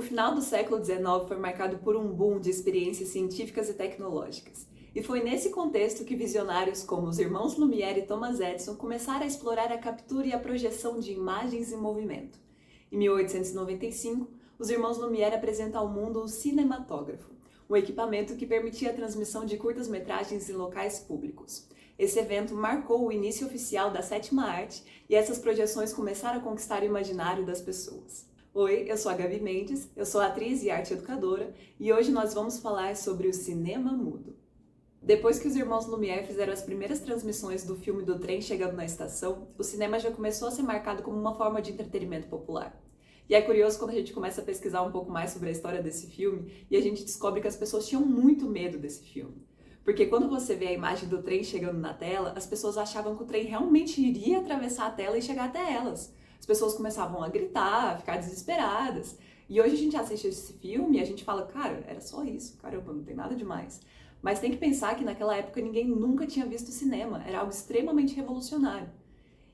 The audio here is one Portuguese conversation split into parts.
final do século XIX foi marcado por um boom de experiências científicas e tecnológicas. E foi nesse contexto que visionários como os irmãos Lumière e Thomas Edison começaram a explorar a captura e a projeção de imagens em movimento. Em 1895, os irmãos Lumière apresentam ao mundo o cinematógrafo, um equipamento que permitia a transmissão de curtas-metragens em locais públicos. Esse evento marcou o início oficial da sétima arte e essas projeções começaram a conquistar o imaginário das pessoas. Oi, eu sou a Gabi Mendes, eu sou atriz e arte educadora e hoje nós vamos falar sobre o cinema mudo. Depois que os irmãos Lumière fizeram as primeiras transmissões do filme do trem chegando na estação, o cinema já começou a ser marcado como uma forma de entretenimento popular. E é curioso quando a gente começa a pesquisar um pouco mais sobre a história desse filme e a gente descobre que as pessoas tinham muito medo desse filme. Porque quando você vê a imagem do trem chegando na tela, as pessoas achavam que o trem realmente iria atravessar a tela e chegar até elas. As pessoas começavam a gritar, a ficar desesperadas. E hoje a gente assiste esse filme e a gente fala, cara, era só isso, caramba, não tem nada demais. Mas tem que pensar que naquela época ninguém nunca tinha visto cinema, era algo extremamente revolucionário.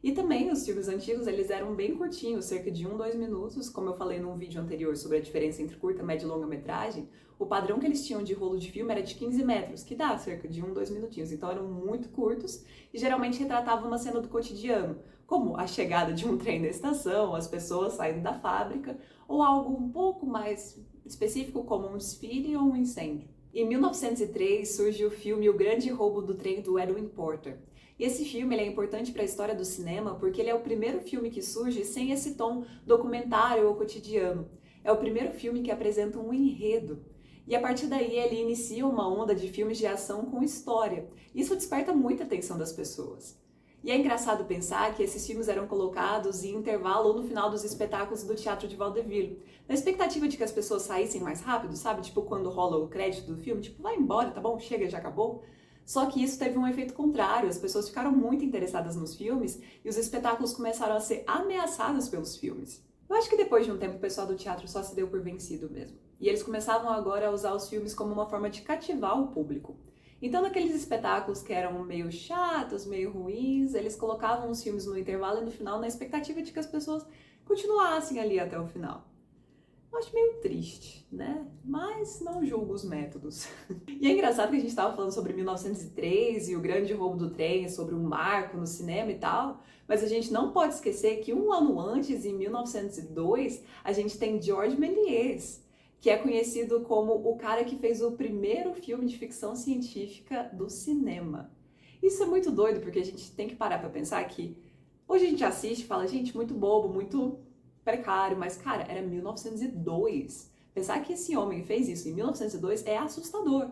E também os filmes antigos, eles eram bem curtinhos, cerca de 2 minutos, como eu falei num vídeo anterior sobre a diferença entre curta, média e longa metragem, o padrão que eles tinham de rolo de filme era de 15 metros, que dá cerca de 2 minutinhos, então eram muito curtos e geralmente retratavam uma cena do cotidiano, como a chegada de um trem na estação, as pessoas saindo da fábrica, ou algo um pouco mais específico como um desfile ou um incêndio. Em 1903 surge o filme O Grande Roubo do Trem, do Edwin Porter. E esse filme ele é importante para a história do cinema porque ele é o primeiro filme que surge sem esse tom documentário ou cotidiano. É o primeiro filme que apresenta um enredo. E a partir daí ele inicia uma onda de filmes de ação com história. Isso desperta muita atenção das pessoas. E é engraçado pensar que esses filmes eram colocados em intervalo ou no final dos espetáculos do Teatro de Vaudeville, na expectativa de que as pessoas saíssem mais rápido, sabe? Tipo quando rola o crédito do filme, tipo, vai embora, tá bom? Chega, já acabou. Só que isso teve um efeito contrário, as pessoas ficaram muito interessadas nos filmes e os espetáculos começaram a ser ameaçados pelos filmes. Eu acho que depois de um tempo o pessoal do teatro só se deu por vencido mesmo. E eles começavam agora a usar os filmes como uma forma de cativar o público. Então, naqueles espetáculos que eram meio chatos, meio ruins, eles colocavam os filmes no intervalo e no final na expectativa de que as pessoas continuassem ali até o final. Eu acho meio triste, né? Mas não julgo os métodos. E é engraçado que a gente estava falando sobre 1903 e o grande roubo do trem, sobre um marco no cinema e tal, mas a gente não pode esquecer que um ano antes, em 1902, a gente tem Georges Méliès, que é conhecido como o cara que fez o primeiro filme de ficção científica do cinema. Isso é muito doido, porque a gente tem que parar para pensar que hoje a gente assiste e fala, gente, muito bobo, muito precário, mas, cara, era 1902. Pensar que esse homem fez isso em 1902 é assustador.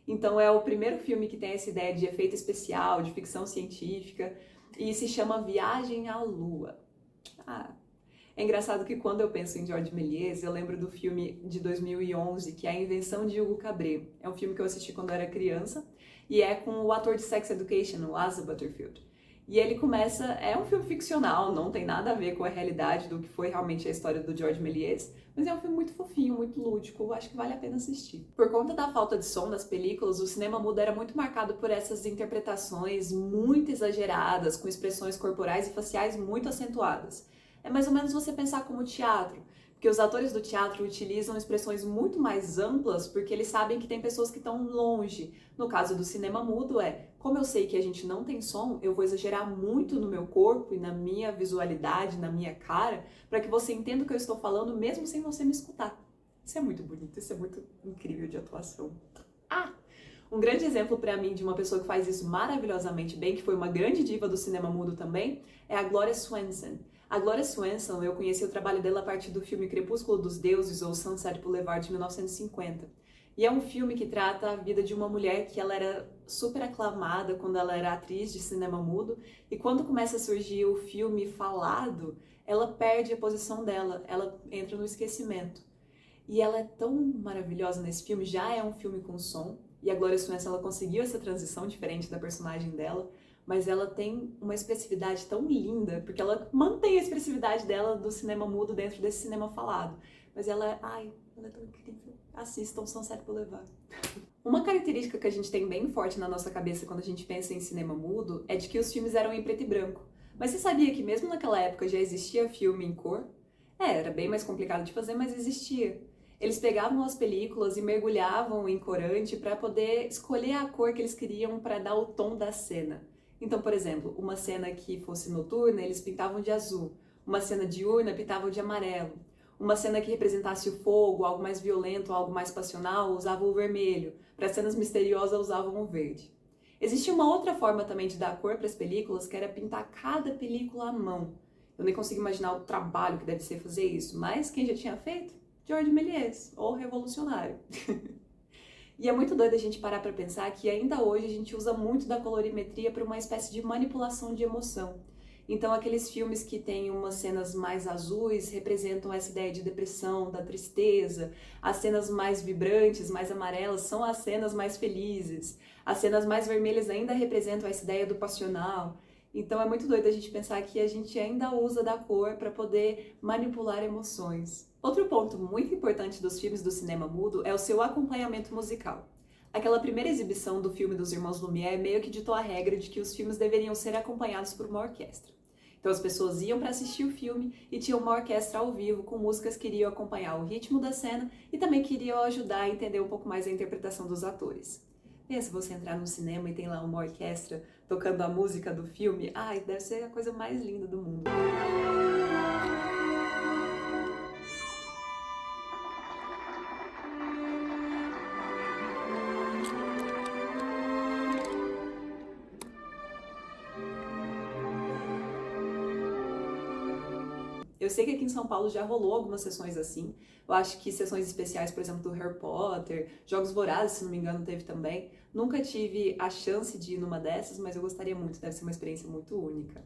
Então, é o primeiro filme que tem essa ideia de efeito especial, de ficção científica, e se chama Viagem à Lua. É engraçado que quando eu penso em Georges Méliès, eu lembro do filme de 2011, que é A Invenção de Hugo Cabret. É um filme que eu assisti quando eu era criança, e é com o ator de Sex Education, o Asa Butterfield. E ele começa, é um filme ficcional, não tem nada a ver com a realidade do que foi realmente a história do Georges Méliès, mas é um filme muito fofinho, muito lúdico, acho que vale a pena assistir. Por conta da falta de som das películas, o cinema mudo era muito marcado por essas interpretações muito exageradas, com expressões corporais e faciais muito acentuadas. É mais ou menos você pensar como teatro, porque os atores do teatro utilizam expressões muito mais amplas porque eles sabem que tem pessoas que estão longe. No caso do cinema mudo como eu sei que a gente não tem som, eu vou exagerar muito no meu corpo e na minha visualidade, na minha cara, para que você entenda o que eu estou falando mesmo sem você me escutar. Isso é muito bonito, isso é muito incrível de atuação. Um grande exemplo para mim de uma pessoa que faz isso maravilhosamente bem, que foi uma grande diva do cinema mudo também, é a Gloria Swanson. A Gloria Swanson, eu conheci o trabalho dela a partir do filme Crepúsculo dos Deuses ou Sunset Boulevard de 1950. E é um filme que trata a vida de uma mulher que ela era super aclamada quando ela era atriz de cinema mudo e quando começa a surgir o filme falado, ela perde a posição dela, ela entra no esquecimento. E ela é tão maravilhosa nesse filme, já é um filme com som, e a Gloria Swanson ela conseguiu essa transição diferente da personagem dela, mas ela tem uma expressividade tão linda, porque ela mantém a expressividade dela do cinema mudo dentro desse cinema falado. Mas ela é tão incrível. Assistam Sunset Boulevard. Uma característica que a gente tem bem forte na nossa cabeça quando a gente pensa em cinema mudo é de que os filmes eram em preto e branco. Mas você sabia que mesmo naquela época já existia filme em cor? Era bem mais complicado de fazer, mas existia. Eles pegavam as películas e mergulhavam em corante para poder escolher a cor que eles queriam para dar o tom da cena. Então, por exemplo, uma cena que fosse noturna, eles pintavam de azul. Uma cena diurna, pintavam de amarelo. Uma cena que representasse o fogo, algo mais violento, algo mais passional, usavam o vermelho. Para cenas misteriosas, usavam o verde. Existia uma outra forma também de dar cor para as películas, que era pintar cada película à mão. Eu nem consigo imaginar o trabalho que deve ser fazer isso, mas quem já tinha feito? Georges Méliès, o revolucionário. E é muito doido a gente parar para pensar que ainda hoje a gente usa muito da colorimetria para uma espécie de manipulação de emoção. Então aqueles filmes que têm umas cenas mais azuis representam essa ideia de depressão, da tristeza. As cenas mais vibrantes, mais amarelas, são as cenas mais felizes. As cenas mais vermelhas ainda representam essa ideia do passional. Então é muito doido a gente pensar que a gente ainda usa da cor para poder manipular emoções. Outro ponto muito importante dos filmes do cinema mudo é o seu acompanhamento musical. Aquela primeira exibição do filme dos Irmãos Lumière meio que ditou a regra de que os filmes deveriam ser acompanhados por uma orquestra. Então as pessoas iam para assistir o filme e tinha uma orquestra ao vivo com músicas que iriam acompanhar o ritmo da cena e também que iriam ajudar a entender um pouco mais a interpretação dos atores. Pensa você entrar no cinema e tem lá uma orquestra tocando a música do filme. Ai, deve ser a coisa mais linda do mundo. Eu sei que aqui em São Paulo já rolou algumas sessões assim. Eu acho que sessões especiais, por exemplo, do Harry Potter, Jogos Vorazes, se não me engano, teve também. Nunca tive a chance de ir numa dessas, mas eu gostaria muito, deve ser uma experiência muito única.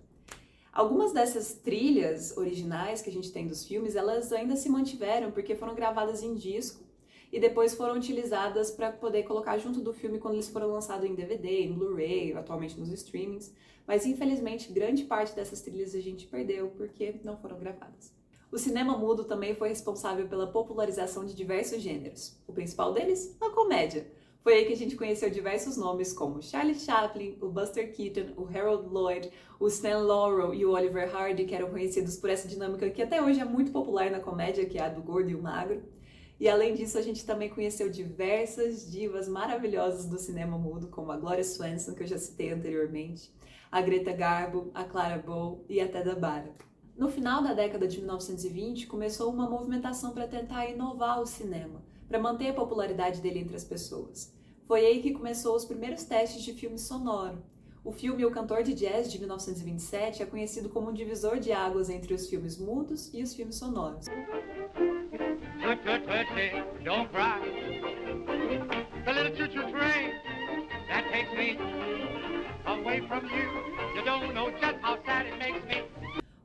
Algumas dessas trilhas originais que a gente tem dos filmes, elas ainda se mantiveram porque foram gravadas em disco e depois foram utilizadas para poder colocar junto do filme quando eles foram lançados em DVD, em Blu-ray, atualmente nos streamings. Mas infelizmente grande parte dessas trilhas a gente perdeu porque não foram gravadas. O cinema mudo também foi responsável pela popularização de diversos gêneros. O principal deles, a comédia. Foi aí que a gente conheceu diversos nomes como Charlie Chaplin, o Buster Keaton, o Harold Lloyd, o Stan Laurel e o Oliver Hardy, que eram conhecidos por essa dinâmica que até hoje é muito popular na comédia, que é a do gordo e o magro. E além disso, a gente também conheceu diversas divas maravilhosas do cinema mudo, como a Gloria Swanson, que eu já citei anteriormente, a Greta Garbo, a Clara Bow e a Ted Bara. No final da década de 1920, começou uma movimentação para tentar inovar o cinema, para manter a popularidade dele entre as pessoas. Foi aí que começou os primeiros testes de filme sonoro. O filme O Cantor de Jazz, de 1927, é conhecido como um divisor de águas entre os filmes mudos e os filmes sonoros. Tut, tut, tut, don't cry. The little choo-choo train that takes me away from you. You don't know just how sad it makes me.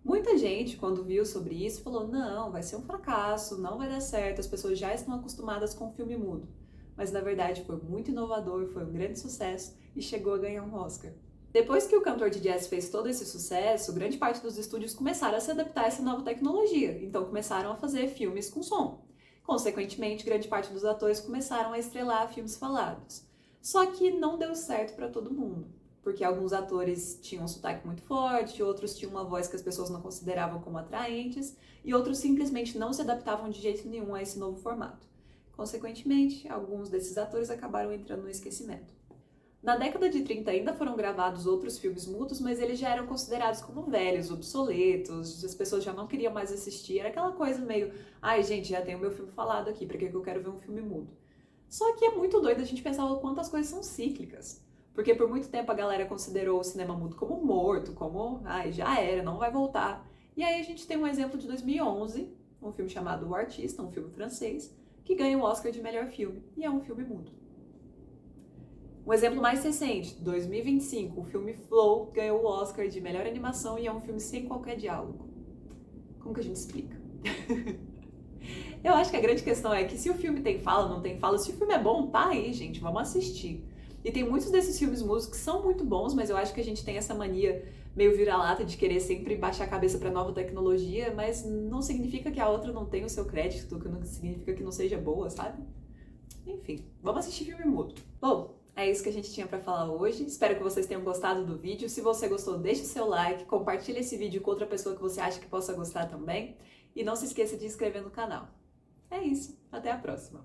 Muita gente, quando viu sobre isso, falou: não, vai ser um fracasso, não vai dar certo, as pessoas já estão acostumadas com o filme mudo. Mas na verdade foi muito inovador, foi um grande sucesso e chegou a ganhar um Oscar. Depois que o Cantor de Jazz fez todo esse sucesso, grande parte dos estúdios começaram a se adaptar a essa nova tecnologia, então começaram a fazer filmes com som. Consequentemente, grande parte dos atores começaram a estrelar filmes falados. Só que não deu certo para todo mundo, porque alguns atores tinham um sotaque muito forte, outros tinham uma voz que as pessoas não consideravam como atraentes, e outros simplesmente não se adaptavam de jeito nenhum a esse novo formato. Consequentemente, alguns desses atores acabaram entrando no esquecimento. Na década de 30 ainda foram gravados outros filmes mudos, mas eles já eram considerados como velhos, obsoletos, as pessoas já não queriam mais assistir, era aquela coisa meio, ai gente, já tenho meu filme falado aqui, pra que eu quero ver um filme mudo? Só que é muito doido a gente pensar o quanto as coisas são cíclicas, porque por muito tempo a galera considerou o cinema mudo como morto, como, ai, já era, não vai voltar. E aí a gente tem um exemplo de 2011, um filme chamado O Artista, um filme francês, que ganha o Oscar de melhor filme, e é um filme mudo. Um exemplo mais recente, 2025, o filme Flow ganhou o Oscar de melhor animação e é um filme sem qualquer diálogo. Como que a gente explica? Eu acho que a grande questão é que se o filme tem fala, não tem fala, se o filme é bom, tá aí, gente, vamos assistir. E tem muitos desses filmes mudos que são muito bons, mas eu acho que a gente tem essa mania meio vira-lata de querer sempre baixar a cabeça para nova tecnologia, mas não significa que a outra não tenha o seu crédito, que não significa que não seja boa, sabe? Enfim, vamos assistir filme mudo. Bom, é isso que a gente tinha para falar hoje. Espero que vocês tenham gostado do vídeo. Se você gostou, deixe o seu like, compartilhe esse vídeo com outra pessoa que você acha que possa gostar também. E não se esqueça de se inscrever no canal. É isso, até a próxima!